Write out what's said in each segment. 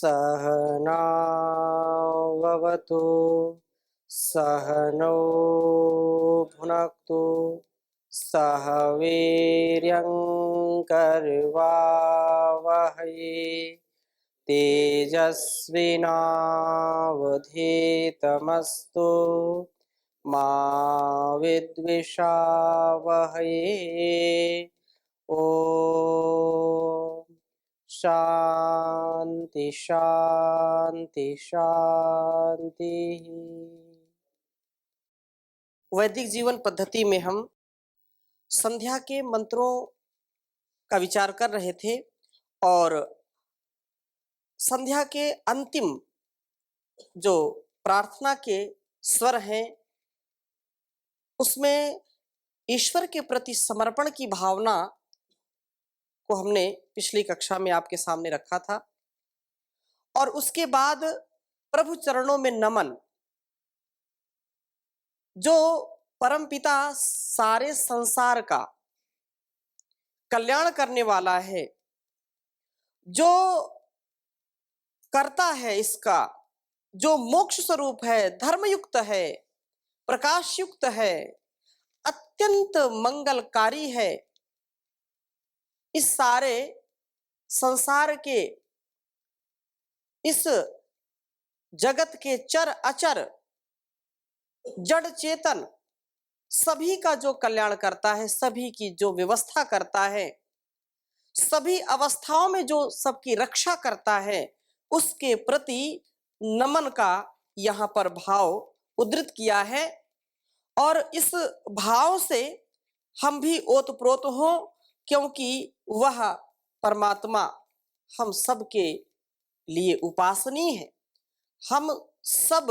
सहनाववतु सहनौ भुनक्तु सह वीर्यं करवावहै तेजस्विनावधीतमस्तु मा विद्विषावहै। ओ शांति शांति शांति। वैदिक जीवन पद्धति में हम संध्या के मंत्रों का विचार कर रहे थे और संध्या के अंतिम जो प्रार्थना के स्वर हैं उसमें ईश्वर के प्रति समर्पण की भावना को हमने पिछली कक्षा में आपके सामने रखा था और उसके बाद प्रभु चरणों में नमन, जो परमपिता सारे संसार का कल्याण करने वाला है, जो करता है इसका, जो मोक्ष स्वरूप है, धर्मयुक्त है, प्रकाश युक्त है, अत्यंत मंगलकारी है, इस सारे संसार के, इस जगत के चर अचर जड़ चेतन सभी का जो कल्याण करता है, सभी की जो व्यवस्था करता है, सभी अवस्थाओं में जो सबकी रक्षा करता है, उसके प्रति नमन का यहाँ पर भाव उद्धृत किया है। और इस भाव से हम भी ओतप्रोत हों, क्योंकि वह परमात्मा हम सब के लिए उपासनीय है। हम सब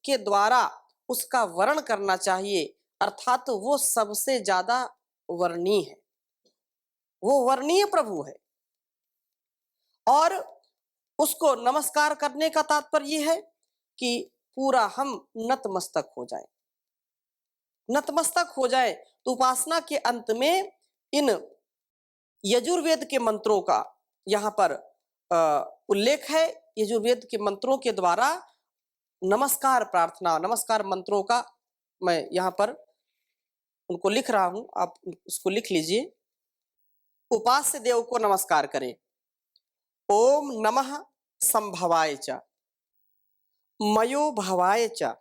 के द्वारा उसका वर्ण करना चाहिए, अर्थात वो सबसे ज्यादा वर्णीय है, वो वर्णीय प्रभु है। और उसको नमस्कार करने का तात्पर्य यह है कि पूरा हम नतमस्तक हो जाए, नतमस्तक हो जाए। तो उपासना के अंत में इन यजुर्वेद के मंत्रों का यहाँ पर उल्लेख है। यजुर्वेद के मंत्रों के द्वारा नमस्कार प्रार्थना, नमस्कार मंत्रों का मैं यहाँ पर उनको लिख रहा हूं, आप उसको लिख लीजिए। उपास्य देव को नमस्कार करें। ओम नमः संभवाय च, मयो भवाय च,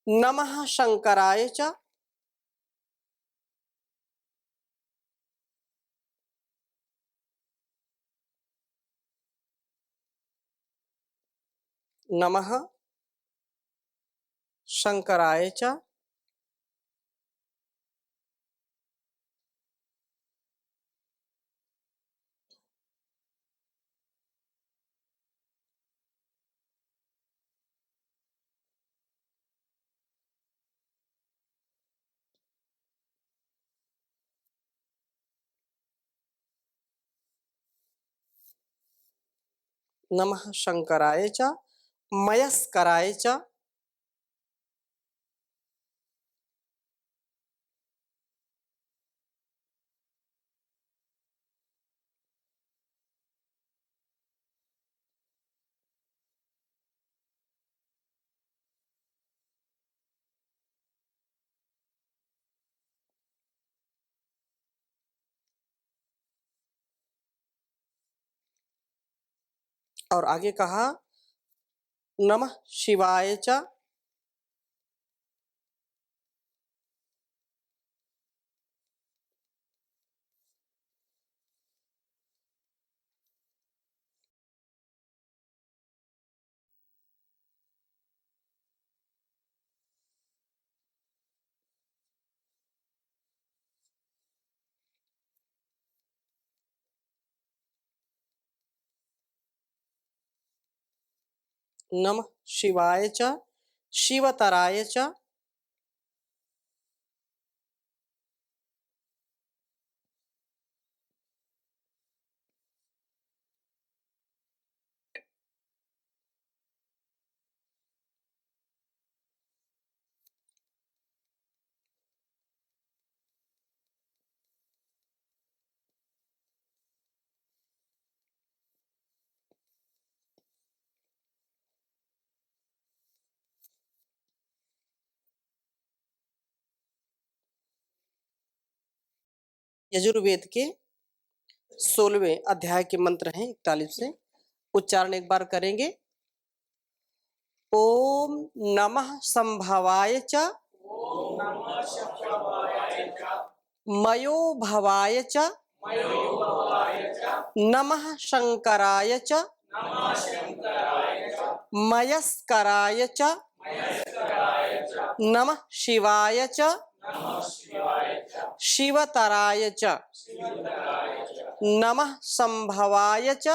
नमः शंकराय च, नमः शंकराय च, नमः शंकराय च, मयस्कराय च, और आगे कहा नमः शिवाय च, नमः शिवाय च शिवतराय च यजुर्वेद के 16वें अध्याय के मंत्र हैं 41 से। उच्चारण एक बार करेंगे। ओम नमः संभवाय च मयो भवाय च नमः शंकराय च मयस्कराय च नमः शिवाय च शिवतराय च नमः संभवाय च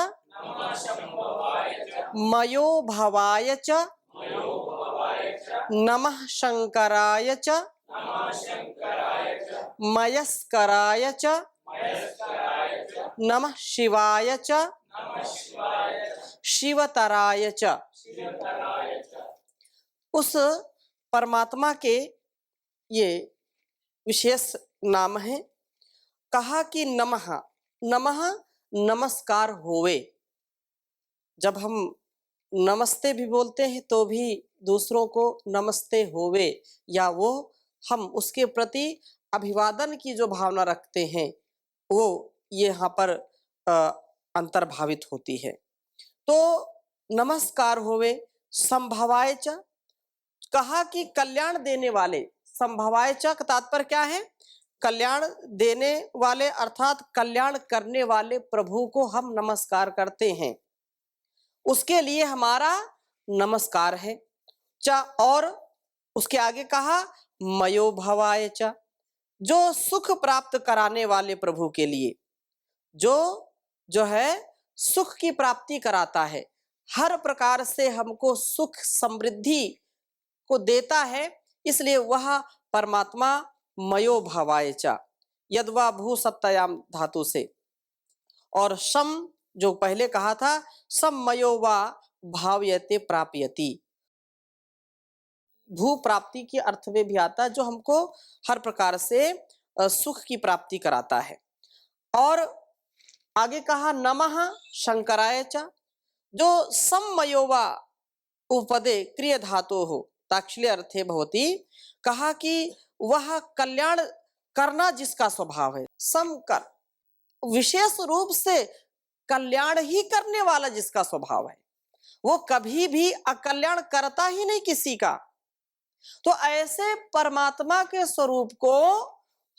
मयो भवाय च नमः शंकराय च मयस्कराय च नमः शिवाय च शिवतराय च। उस परमात्मा के ये विशेष नाम है। कहा कि नमः, नमः नमस्कार होवे। जब हम नमस्ते भी बोलते हैं तो भी दूसरों को नमस्ते होवे, या वो हम उसके प्रति अभिवादन की जो भावना रखते हैं वो ये यहाँ पर अंतर्भावित होती है। तो नमस्कार होवे। संभवाय च, कहा कि कल्याण देने वाले। संभवाय च का तात्पर्य क्या है? कल्याण देने वाले अर्थात कल्याण करने वाले प्रभु को हम नमस्कार करते हैं, उसके लिए हमारा नमस्कार है। च और उसके आगे कहा मयो भवाय च, जो सुख प्राप्त कराने वाले प्रभु के लिए, जो है सुख की प्राप्ति कराता है, हर प्रकार से हमको सुख समृद्धि को देता है, इसलिए वह परमात्मा मयो भवाय च। यद्वा भू सत्तयाम धातु से, और सम जो पहले कहा था सम मयो वा भावयते प्राप्यति, भू प्राप्ति के अर्थ में भी आता है, जो हमको हर प्रकार से सुख की प्राप्ति कराता है। और आगे कहा नमः शंकराय च, जो सममयोवा उपदे क्रिय धातु हो ताक्षल्य अर्थे भवति। कहा कि वह कल्याण करना जिसका स्वभाव है, समकर, विशेष रूप से कल्याण ही करने वाला जिसका स्वभाव है, वो कभी भी अकल्याण करता ही नहीं किसी का। तो ऐसे परमात्मा के स्वरूप को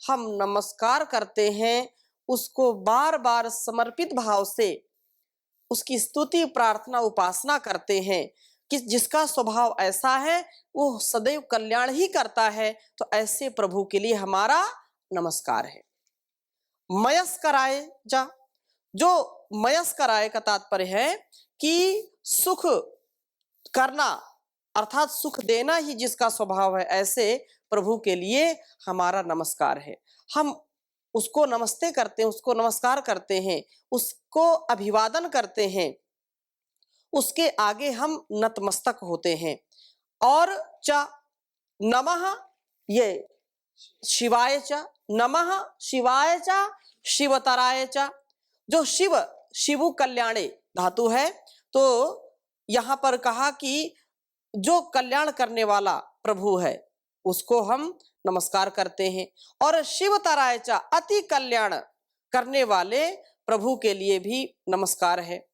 हम नमस्कार करते हैं, उसको बार बार समर्पित भाव से उसकी स्तुति प्रार्थना उपासना करते हैं कि जिसका स्वभाव ऐसा है वो सदैव कल्याण ही करता है। तो ऐसे प्रभु के लिए हमारा नमस्कार है। मयस्कराय जा, जो मयस्कराय का तात्पर्य है कि सुख करना अर्थात सुख देना ही जिसका स्वभाव है, ऐसे प्रभु के लिए हमारा नमस्कार है। हम उसको नमस्ते करते हैं, उसको नमस्कार करते हैं, उसको अभिवादन करते हैं, उसके आगे हम नतमस्तक होते हैं। और च नमः ये शिवाय च, नमः शिवाय च शिवतराय च, जो शिव शिवु कल्याणे धातु है, तो यहाँ पर कहा कि जो कल्याण करने वाला प्रभु है उसको हम नमस्कार करते हैं। और शिवतराय च, अति कल्याण करने वाले प्रभु के लिए भी नमस्कार है।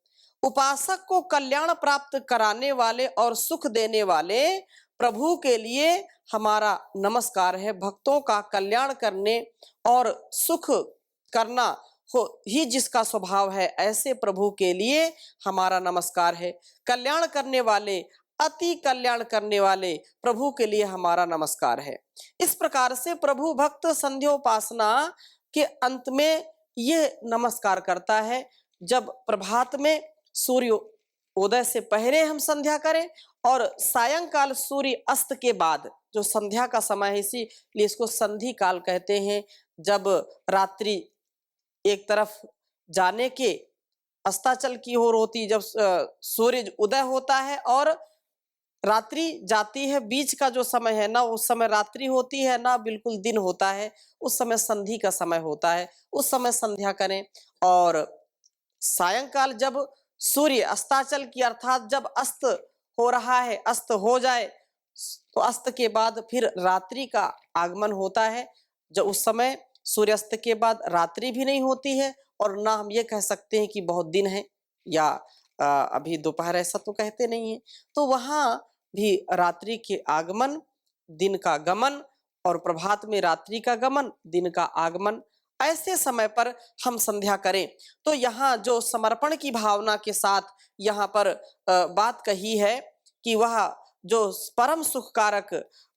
उपासक को कल्याण प्राप्त कराने वाले और सुख देने वाले प्रभु के लिए हमारा नमस्कार है। भक्तों का कल्याण करने और सुख करना हो ही जिसका स्वभाव है, ऐसे प्रभु के लिए हमारा नमस्कार है। कल्याण करने वाले, अति कल्याण करने वाले प्रभु के लिए हमारा नमस्कार है। इस प्रकार से प्रभु भक्त संध्योपासना के अंत में ये नमस्कार करता है। जब प्रभात में सूर्य उदय से पहले हम संध्या करें और सायंकाल सूर्य अस्त के बाद जो संध्या का समय है, इसीलिए इसको संधि काल कहते हैं। जब रात्रि एक तरफ जाने के अस्ताचल की ओर होती, जब सूर्य उदय होता है और रात्रि जाती है, बीच का जो समय है ना, उस समय रात्रि होती है ना बिल्कुल दिन होता है, उस समय संधि का समय होता है, उस समय संध्या करें। और सायंकाल जब सूर्य अस्ताचल की अर्थात जब अस्त हो रहा है, अस्त हो जाए, तो अस्त के बाद फिर रात्रि का आगमन होता है। जब उस समय सूर्यास्त के बाद रात्रि भी नहीं होती है और ना हम ये कह सकते हैं कि बहुत दिन है या अभी दोपहर, ऐसा तो कहते नहीं है। तो वहां भी रात्रि के आगमन, दिन का गमन, और प्रभात में रात्रि का गमन, दिन का आगमन, ऐसे समय पर हम संध्या करें। तो यहाँ जो समर्पण की भावना के साथ यहाँ पर बात कही है कि वह जो परम सुख कारक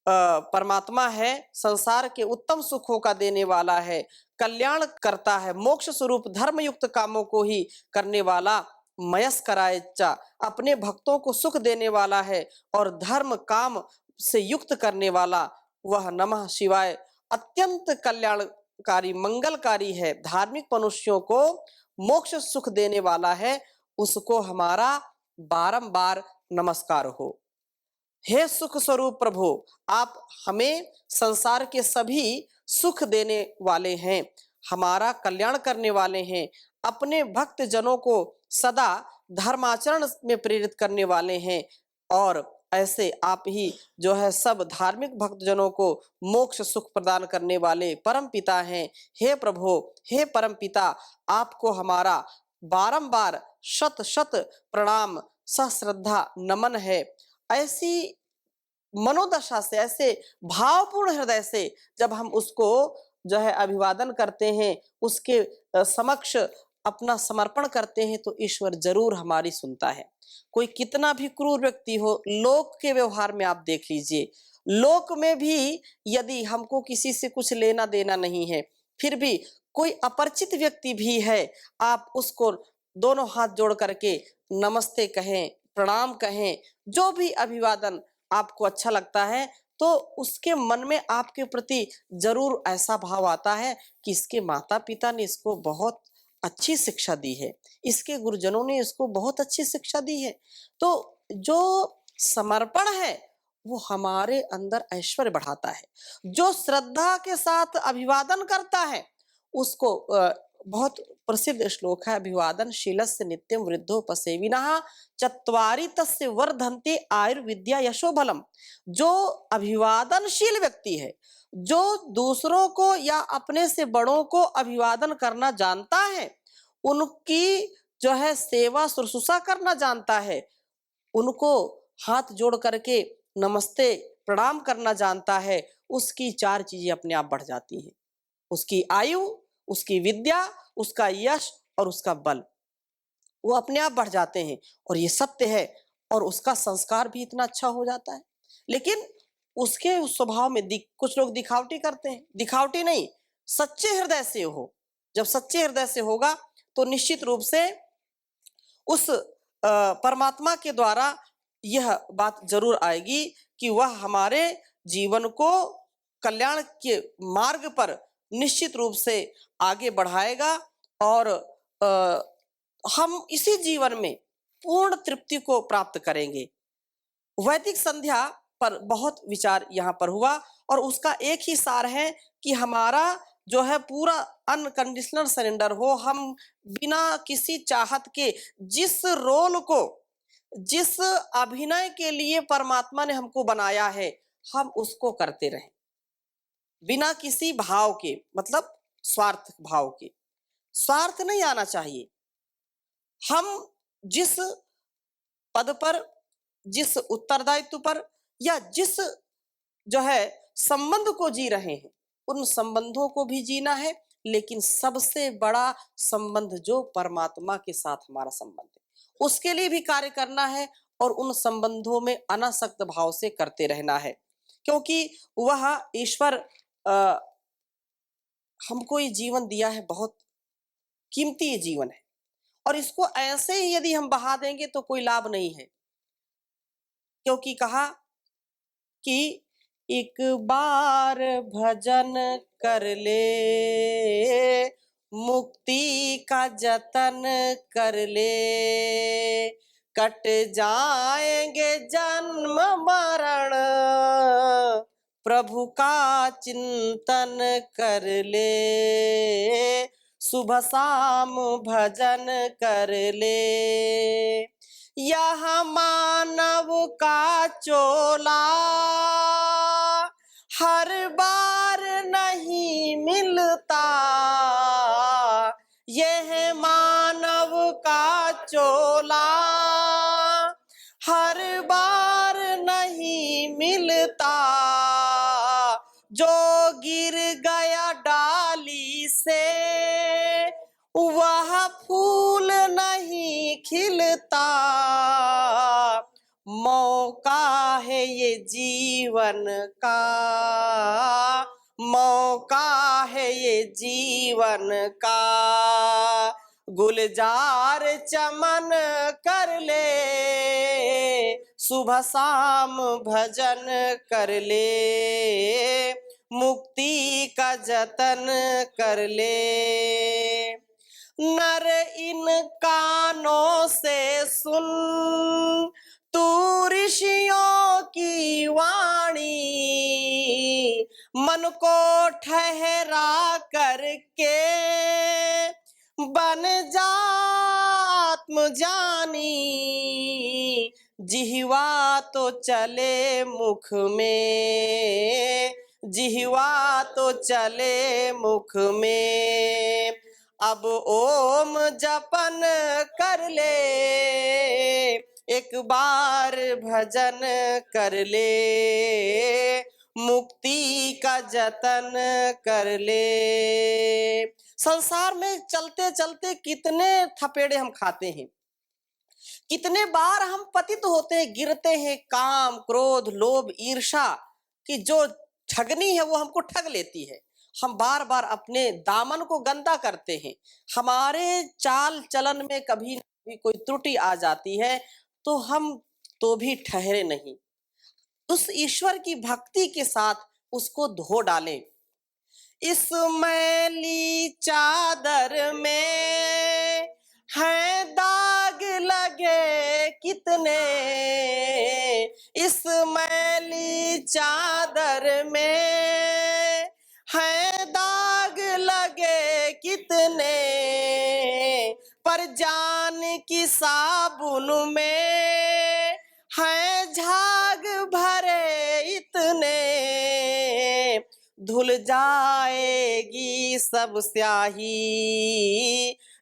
परमात्मा है, संसार के उत्तम सुखों का देने वाला है, कल्याण करता है, मोक्ष स्वरूप धर्मयुक्त कामों को ही करने वाला, मयस्कराय चा, अपने भक्तों को सुख देने वाला है और धर्म काम से युक्त करने वाला, वह नमः शिवाय अत्यंत कल्याणकारी मंगलकारी है, धार्मिक मनुष्यों को मोक्ष सुख देने वाला है, उसको हमारा बारंबार नमस्कार हो। हे सुख स्वरूप प्रभु, आप हमें संसार के सभी सुख देने वाले हैं, हमारा कल्याण करने वाले हैं, अपने भक्त जनों को सदा धर्माचरण में प्रेरित करने वाले हैं, और ऐसे आप ही जो है सब धार्मिक भक्त जनों को मोक्ष सुख प्रदान करने वाले परम पिता हैं। हे प्रभु, हे परम पिता, आपको हमारा बारंबार शत शत प्रणाम सश्रद्धा नमन है। ऐसी मनोदशा से, ऐसे भावपूर्ण हृदय से जब हम उसको जो है अभिवादन करते हैं, उसके समक्ष अपना समर्पण करते हैं, तो ईश्वर जरूर हमारी सुनता है। कोई कितना भी क्रूर व्यक्ति हो, लोक के व्यवहार में आप देख लीजिए, लोक में भी यदि हमको किसी से कुछ लेना देना नहीं है, फिर भी कोई अपरिचित व्यक्ति भी है, आप उसको दोनों हाथ जोड़ करके नमस्ते कहें, प्रणाम कहें, जो भी अभिवादन आपको अच्छा लगता है, तो उसके मन में आपके प्रति जरूर ऐसा भाव आता है कि इसके माता पिता ने इसको बहुत अच्छी शिक्षा दी है, इसके गुरुजनों ने इसको बहुत अच्छी शिक्षा दी है। तो जो समर्पण है वो हमारे अंदर ऐश्वर्य बढ़ाता है। जो श्रद्धा के साथ अभिवादन करता है उसको बहुत प्रसिद्ध श्लोक है, अभिवादन शीलस्य नित्यम वृद्धोपसेविनः चत्वारि तस्य वर्धन्ते आयुर्विद्या यशोबलम। जो अभिवादनशील व्यक्ति है, जो दूसरों को या अपने से बड़ों को अभिवादन करना जानता है, उनकी जो है सेवा शुश्रूषा करना जानता है, उनको हाथ जोड़ करके नमस्ते प्रणाम करना जानता है, उसकी चार चीजें अपने आप बढ़ जाती हैं। उसकी आयु, उसकी विद्या, उसका यश और उसका बल, वो अपने आप बढ़ जाते हैं, और ये सत्य है। और उसका संस्कार भी इतना अच्छा हो जाता है। लेकिन उसके उस स्वभाव में कुछ लोग दिखावटी करते हैं, दिखावटी नहीं, सच्चे हृदय से हो। जब सच्चे हृदय से होगा तो निश्चित रूप से उस परमात्मा के द्वारा यह बात जरूर आएगी कि वह हमारे जीवन को कल्याण के मार्ग पर निश्चित रूप से आगे बढ़ाएगा, और हम इसी जीवन में पूर्ण तृप्ति को प्राप्त करेंगे। वैदिक संध्या पर बहुत विचार यहाँ पर हुआ, और उसका एक ही सार है कि हमारा जो है पूरा अनकंडीशनल सरेंडर हो, हम बिना किसी चाहत के जिस रोल को, जिस अभिनय के लिए परमात्मा ने हमको बनाया है, हम उसको करते रहें बिना किसी भाव के, मतलब स्वार्थ भाव के। स्वार्थ नहीं आना चाहिए। हम जिस पद पर, जिस उत्तरदायित्व पर, या जिस जो है संबंध को जी रहे हैं, उन संबंधों को भी जीना है, लेकिन सबसे बड़ा संबंध जो परमात्मा के साथ हमारा संबंध है, उसके लिए भी कार्य करना है, और उन संबंधों में अनासक्त भाव से करते रहना है। क्योंकि वह ईश्वर हमको ये जीवन दिया है, बहुत कीमती ये जीवन है, और इसको ऐसे ही यदि हम बहा देंगे तो कोई लाभ नहीं है, क्योंकि कहा कि एक बार भजन कर ले, मुक्ति का जतन कर ले, कट जाएंगे जन्म मरण, प्रभु का चिंतन कर ले, सुबह शाम भजन कर ले। यह मानव का चोला हर बार नहीं मिलता, यह मानव का चोला हर बार नहीं मिलता, जो गिर गया डाली से वह फूल नहीं खिलता, मौका है ये जीवन का, मौका है ये जीवन का, गुलजार चमन कर ले, सुबह शाम भजन कर ले, मुक्ति का जतन कर ले। नर इन कानों से सुन तू ऋषियों की वाणी, मन को ठहरा करके बन जा आत्मजानी, जिह्वा तो चले मुख में, जिह्वा तो चले मुख में, अब ओम जपन कर ले, एक बार भजन कर ले, मुक्ति का जतन कर ले। संसार में चलते चलते कितने थपेड़े हम खाते हैं, कितने बार हम पतित होते हैं, गिरते हैं, काम क्रोध लोभ ईर्षा की जो ठगनी है वो हमको ठग लेती है, हम बार बार अपने दामन को गंदा करते हैं, हमारे चाल चलन में कभी भी कोई त्रुटि आ जाती है तो हम तो भी ठहरे नहीं, उस ईश्वर की भक्ति के साथ उसको धो डालें। इस मैली चादर में है दाग लगे कितने, इस मैली चादर में है दाग लगे कितने, पर जान की साबुन में है झाग भरे इतने, धुल जाएगी सब स्याही,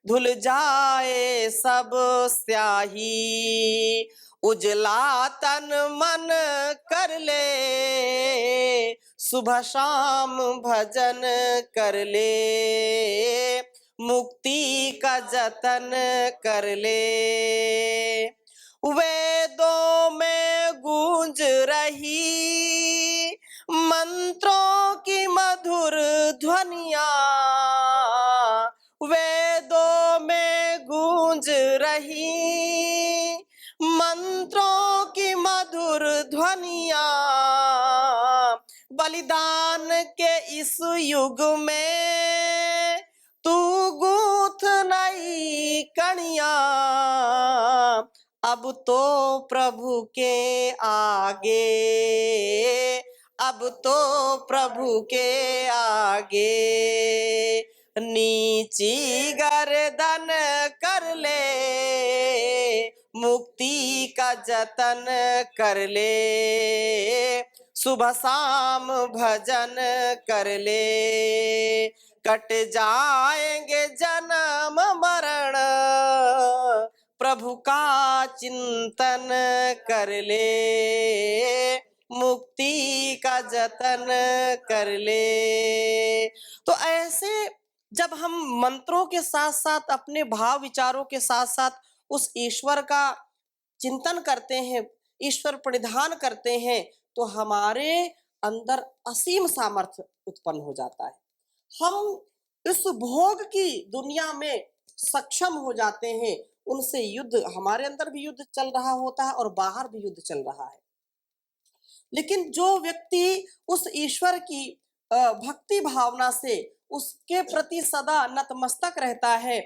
धुल जाए सब स्याही, उजला तन मन कर ले, सुबह शाम भजन कर ले, मुक्ति का जतन कर ले। वेदों में गूंज रही मंत्रों की मधुर ध्वनिया, वेदों में गूंज रही मंत्रों की मधुर ध्वनिया, बलिदान के इस युग में तू गूंथ नई कणिया, अब तो प्रभु के आगे, अब तो प्रभु के आगे नीची गर्दन कर ले, मुक्ति का जतन कर ले, सुबह शाम भजन कर ले, कट जाएंगे जन्म मरण, प्रभु का चिंतन कर ले, मुक्ति का जतन कर ले। तो ऐसे जब हम मंत्रों के साथ साथ अपने भाव विचारों के साथ साथ उस ईश्वर का चिंतन करते हैं, ईश्वर परिधान करते हैं, तो हमारे अंदर असीम सामर्थ्य उत्पन्न हो जाता है। हम इस भोग की दुनिया में सक्षम हो जाते हैं, उनसे युद्ध, हमारे अंदर भी युद्ध चल रहा होता है और बाहर भी युद्ध चल रहा है। लेकिन जो व्यक्ति उस ईश्वर की भक्ति भावना से उसके प्रति सदा नतमस्तक रहता है,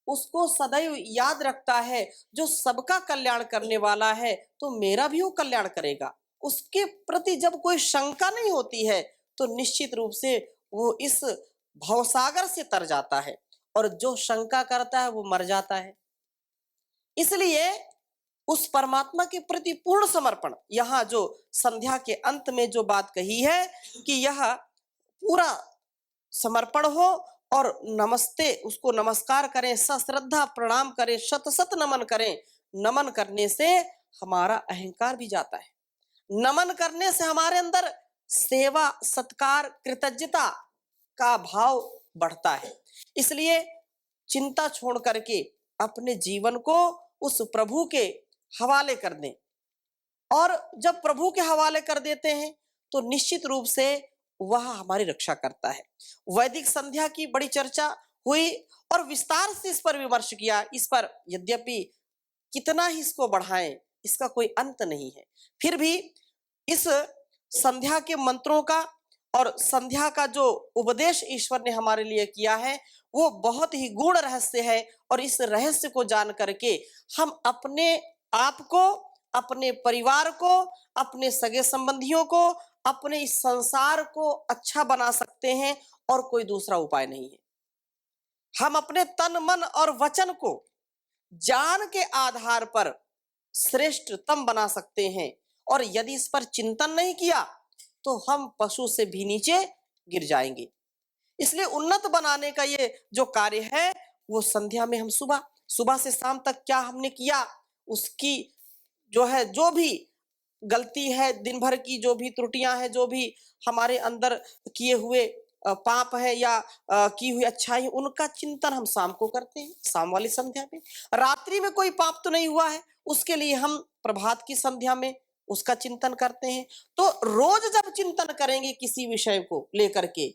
उसको सदैव याद रखता है, जो सबका कल्याण करने वाला है, तो मेरा भी वो कल्याण करेगा। उसके प्रति जब कोई शंका नहीं होती है, तो निश्चित रूप से वो इस भवसागर से तर जाता है, और जो शंका करता है वो मर जाता है। इसलिए उस परमात्मा के प्रति पूर्ण समर्पण, यहाँ जो संध्या के अंत में जो बात कही है कि यह पूरा समर्पण हो और नमस्ते, उसको नमस्कार करें, सश्रद्धा प्रणाम करें, शत शत नमन करें। नमन करने से हमारा अहंकार भी जाता है। नमन करने से हमारे अंदर सेवा, सत्कार, कृतज्ञता का भाव बढ़ता है। इसलिए चिंता छोड़ करके अपने जीवन को उस प्रभु के हवाले कर दें, और जब प्रभु के हवाले कर देते हैं तो निश्चित रूप से वह हमारी रक्षा करता है। वैदिक संध्या की बड़ी चर्चा हुई और विस्तार से इस पर विमर्श किया। इस पर यद्यपि कितना ही इसको बढ़ाएं, इसका कोई अंत नहीं है। फिर भी इस संध्या के मंत्रों का और संध्या का जो उपदेश ईश्वर ने हमारे लिए किया है, वो बहुत ही गूढ़ रहस्य है, और इस रहस्य को जान करके हम अपने आप को, अपने परिवार को, अपने सगे संबंधियों को, अपने इस संसार को अच्छा बना सकते हैं, और कोई दूसरा उपाय नहीं है। हम अपने तन, मन और वचन को ज्ञान के आधार पर श्रेष्ठतम बना सकते हैं, और यदि इस पर चिंतन नहीं किया तो हम पशु से भी नीचे गिर जाएंगे। इसलिए उन्नत बनाने का ये जो कार्य है, वो संध्या में हम सुबह से शाम तक क्या हमने किया, उसकी जो है, जो भी गलती है दिन भर की, जो भी त्रुटियां हैं, जो भी हमारे अंदर किए हुए पाप है या की हुई अच्छाई, उनका चिंतन हम शाम को करते हैं, शाम वाली संध्या में। रात्रि में कोई पाप तो नहीं हुआ है, उसके लिए हम प्रभात की संध्या में उसका चिंतन करते हैं। तो रोज जब चिंतन करेंगे किसी विषय को लेकर के,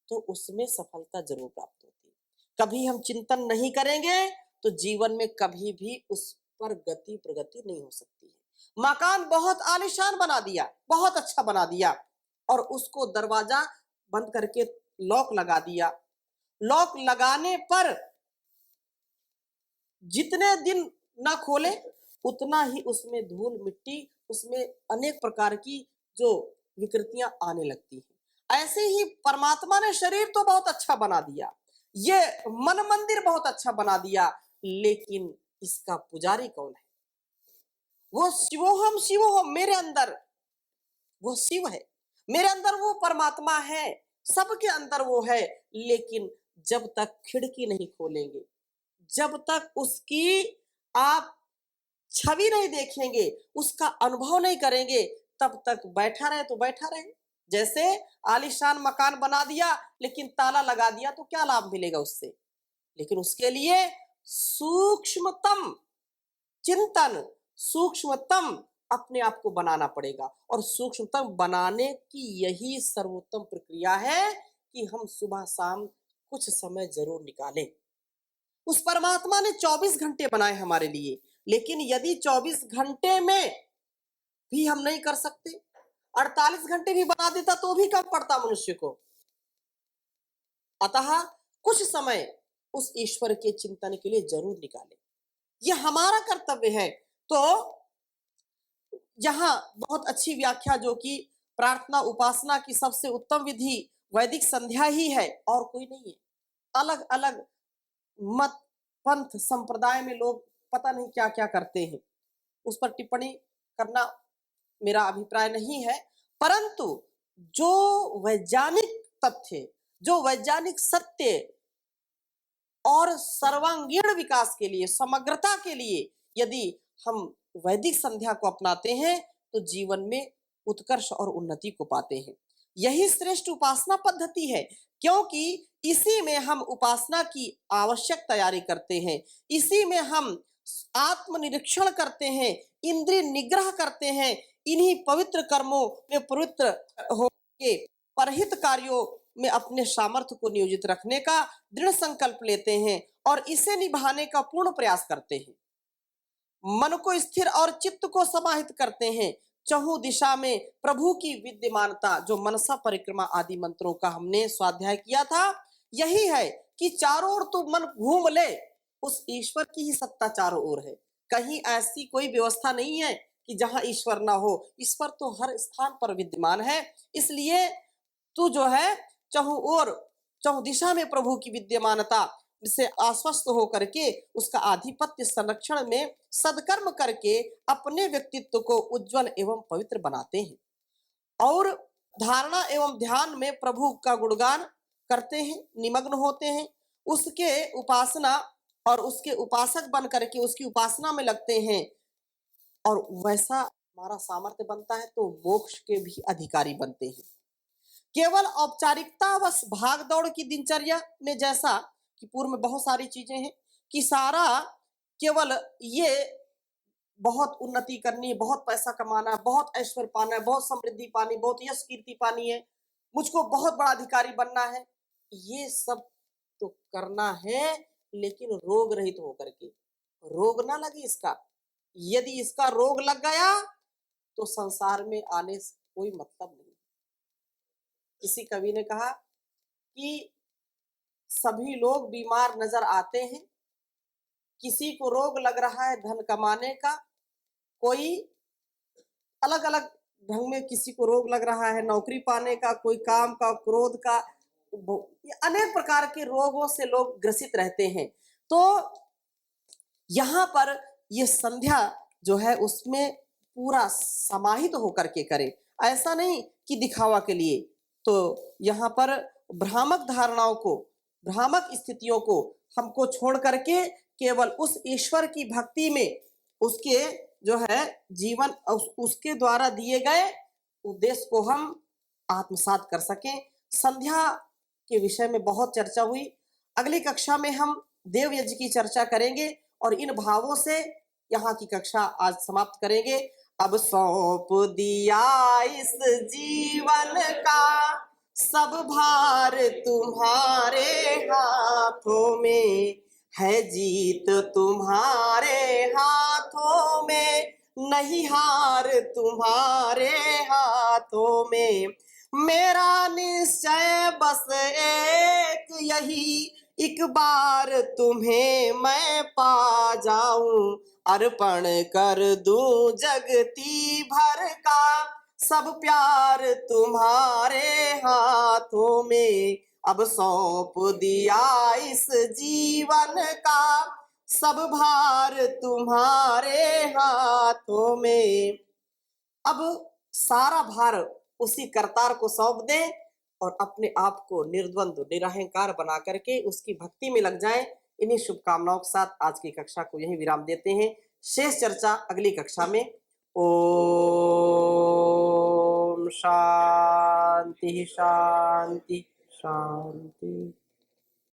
तो उसमें सफलता जरूर प्राप्त होती है। कभी हम चिंतन नहीं करेंगे तो जीवन में कभी भी उस पर गति प्रगति नहीं हो सकती है। मकान बहुत आलीशान बना दिया, बहुत अच्छा बना दिया, और उसको दरवाजा बंद करके लॉक लगा दिया। लॉक लगाने पर जितने दिन ना खोले, उतना ही उसमें धूल मिट्टी, उसमें अनेक प्रकार की जो विकृतियां आने लगती हैं। ऐसे ही परमात्मा ने शरीर तो बहुत अच्छा बना दिया, ये मन मंदिर बहुत अच्छा बना दिया, लेकिन इसका पुजारी कौन है? वो शिवोहम, मेरे अंदर वो शिव है, मेरे अंदर वो परमात्मा है, सबके अंदर वो है। लेकिन जब तक खिड़की नहीं खोलेंगे, जब तक उसकी आप छवि नहीं देखेंगे, उसका अनुभव नहीं करेंगे, तब तक बैठा रहे तो बैठा रहे। जैसे आलीशान मकान बना दिया लेकिन ताला लगा दिया, तो क्या लाभ मिलेगा उससे? लेकिन उसके लिए सूक्ष्मतम चिंतन, सूक्ष्मतम अपने आप को बनाना पड़ेगा, और सूक्ष्मतम बनाने की यही सर्वोत्तम प्रक्रिया है कि हम सुबह शाम कुछ समय जरूर निकालें। उस परमात्मा ने 24 घंटे बनाए हमारे लिए, लेकिन यदि 24 घंटे में भी हम नहीं कर सकते, 48 घंटे भी बना देता तो भी कम पड़ता मनुष्य को। अतः कुछ समय उस ईश्वर के चिंतन के लिए जरूर निकालें, यह हमारा कर्तव्य है। तो यहाँ बहुत अच्छी व्याख्या, जो कि प्रार्थना उपासना की सबसे उत्तम विधि वैदिक संध्या ही है, और कोई नहीं है। अलग अलग मत, पंथ, संप्रदाय में लोग पता नहीं क्या क्या करते हैं, उस पर टिप्पणी करना मेरा अभिप्राय नहीं है, परंतु जो वैज्ञानिक तथ्य, जो वैज्ञानिक सत्य और सर्वांगीण विकास के लिए, समग्रता के लिए यदि हम वैदिक संध्या को अपनाते हैं, तो जीवन में उत्कर्ष और उन्नति को पाते हैं। यही श्रेष्ठ उपासना पद्धति है, क्योंकि इसी में हम उपासना की आवश्यक तैयारी करते हैं, इसी में हम आत्मनिरीक्षण करते हैं, इंद्रिय निग्रह करते हैं, इन्हीं पवित्र कर्मों में पवित्र होकर परहित कार्यों में अपने सामर्थ्य को नियोजित रखने का दृढ़ संकल्प लेते हैं और इसे निभाने का पूर्ण प्रयास करते हैं। मन को स्थिर और चित्त को समाहित करते हैं। चहु दिशा में प्रभु की विद्यमानता, जो मनसा परिक्रमा आदि मंत्रों का हमने स्वाध्याय किया था, यही है कि चारों ओर तू मन घूम ले, उस ईश्वर की ही सत्ता चारों ओर है। कहीं ऐसी कोई व्यवस्था नहीं है कि जहां ईश्वर ना हो। ईश्वर तो हर स्थान पर विद्यमान है। इसलिए तू जो है चहु ओर, चहु दिशा में प्रभु की विद्यमानता से आश्वस्त होकर के उसका आधिपत्य संरक्षण में सदकर्म करके अपने व्यक्तित्व को उज्जवल एवं पवित्र बनाते हैं और धारणा एवं ध्यान में प्रभु का गुणगान करते हैं, निमग्न होते हैं, उसके उपासना और उसके उपासक बन करके उसकी उपासना में लगते हैं और वैसा हमारा सामर्थ्य बनता है तो मोक्ष के भी अधिकारी बनते हैं। केवल औपचारिकता बस भाग दौड़ की दिनचर्या में, जैसा कि पूर्व में बहुत सारी चीजें हैं कि सारा केवल ये बहुत उन्नति करनी है, बहुत पैसा कमाना है, बहुत ऐश्वर्य पाना है, बहुत समृद्धि पानी, बहुत यश कीर्ति पानी है, मुझको बहुत बड़ा अधिकारी बनना है, ये सब तो करना है, लेकिन रोग रहित होकर के। रोग ना लगे इसका। यदि इसका रोग लग गया तो संसार में आने से कोई मतलब नहीं। किसी कवि ने कहा कि सभी लोग बीमार नजर आते हैं, किसी को रोग लग रहा है धन कमाने का, कोई अलग अलग ढंग में किसी को रोग लग रहा है नौकरी पाने का, कोई काम का, क्रोध का, अनेक प्रकार के रोगों से लोग ग्रसित रहते हैं। तो यहाँ पर ये संध्या जो है उसमें पूरा समाहित होकर के करे, ऐसा नहीं कि दिखावा के लिए। तो यहाँ पर भ्रामक धारणाओं को, भ्रामक स्थितियों को हमको छोड़ करके केवल उस ईश्वर की भक्ति में उसके जो है जीवन उसके द्वारा दिए गए उद्देश्य को हम आत्मसात कर सकें। संध्या के विषय में बहुत चर्चा हुई। अगली कक्षा में हम देव यज्ञ की चर्चा करेंगे और इन भावों से यहाँ की कक्षा आज समाप्त करेंगे। अब सौंप दिया इस जीवन का सब भार तुम्हारे हाथों में, है जीत तुम्हारे हाथों में, नहीं हार तुम्हारे हाथों में। मेरा निश्चय बस एक यही, एक बार तुम्हें मैं पा जाऊं, अर्पण कर दूं जगती भर का सब प्यार तुम्हारे हाथों में। अब सौंप दिया इस जीवन का सब भार तुम्हारे हाथों में। अब सारा भार उसी करतार को सौंप दें और अपने आप को निर्द्वंद निरहंकार बना करके उसकी भक्ति में लग जाएं। इन्हीं शुभकामनाओं के साथ आज की कक्षा को यहीं विराम देते हैं। शेष चर्चा अगली कक्षा में। ओम शांति शांति शांति।